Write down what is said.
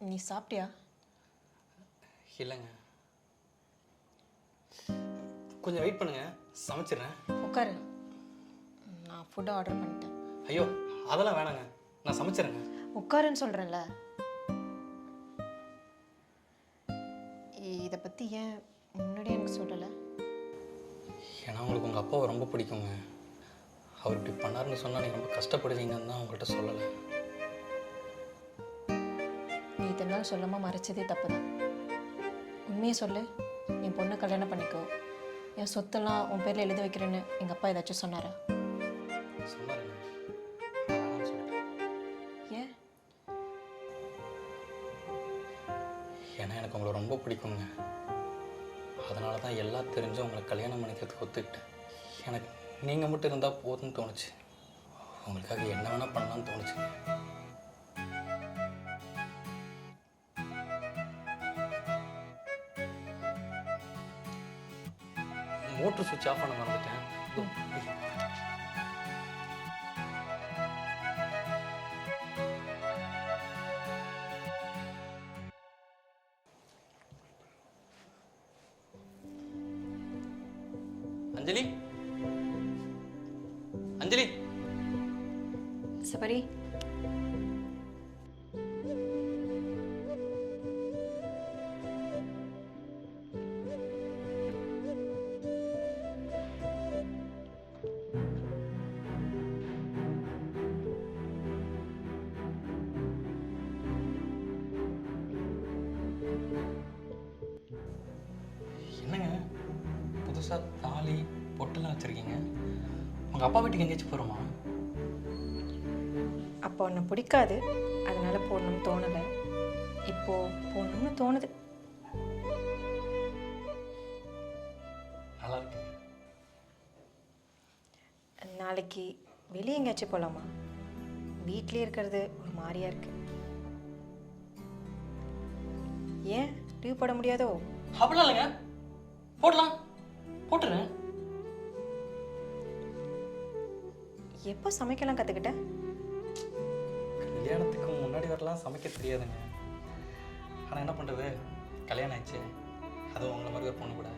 நீ சாப்பிட்டியா? இல்லைங்க, கொஞ்சம் வெயிட் பண்ணுங்க, சமைச்சிடுறேன். உட்காரு. நான் ஃபுட்டை ஆர்டர் பண்ணிட்டேன். ஐயோ அதெல்லாம் வேணாங்க, நான் சமைச்சிடுறேங்க. உட்காருன்னு சொல்கிறேன்ல. இதை பற்றி ஏன் முன்னாடியே எனக்கு சொல்லலை? ஏன்னா உங்களுக்கு உங்கள் அப்பாவை ரொம்ப பிடிக்குங்க. அவர் இப்படி பண்ணாருன்னு சொன்னால் நீங்கள் ரொம்ப கஷ்டப்படுவீங்கன்னு தான் உங்கள்கிட்ட சொல்லலை. நீ இத்தனை நாள் சொல்லாமல் மறைச்சதே தப்பு தான். உண்மையை சொல்லு. என் பொண்ணை கல்யாணம் பண்ணிக்கோ, என் சொத்தெல்லாம் உன் பேரில் எழுதி வைக்கிறேன்னு எங்கள் அப்பா ஏதாச்சும் சொன்னாரா? சொன்னாருங்க, நான் வேணாம்னு சொல்லிட்டேன். ஏன்? ஏன்னா எனக்கு உங்களை ரொம்ப பிடிக்குங்க. அதனால தான் எல்லாம் தெரிஞ்சும் உங்களை கல்யாணம் பண்ணிக்கிறதுக்கு ஒத்துக்கிட்டேன். எனக்கு நீங்கள் மட்டும் இருந்தால் போதும்னு தோணுச்சு. உங்களுக்காக என்ன வேணால் பண்ணலான்னு தோணுச்சுங்க. மோட்டர் சுவிட்ச் ஆஃப் பண்ண மறந்துட்டேன். அஞ்சலி, அஞ்சலி. சபரி, என்னங்க புதுசாக தாலி பொட்டெல்லாம் வச்சுருக்கீங்க? உங்கள் அப்பா வீட்டுக்கு எங்கேயாச்சும் போகிறோமா? அப்போ உன்னை பிடிக்காது, அதனால போடணும்னு தோணலை. இப்போ போடணும்னு தோணுது. நல்லா இருக்குங்க. நாளைக்கு வெளியே எங்கேயாச்சும் போகலாமா? வீட்லேயே இருக்கிறது ஒரு மாதிரியா இருக்கு. ஏன் லீவ் போட முடியாதோ? அப்படிலாம் இல்லைங்க, போடலாம், போட்டுறேன். எப்போ சமைக்கலாம் கற்றுக்கிட்ட? கல்யாணத்துக்கு முன்னாடி வரலாம் சமைக்க தெரியாதுங்க. ஆனால் என்ன பண்ணுறது, கல்யாணம் ஆயிடுச்சு, அதுவும் உங்களை மாதிரி ஒரு பொண்ணு கூட.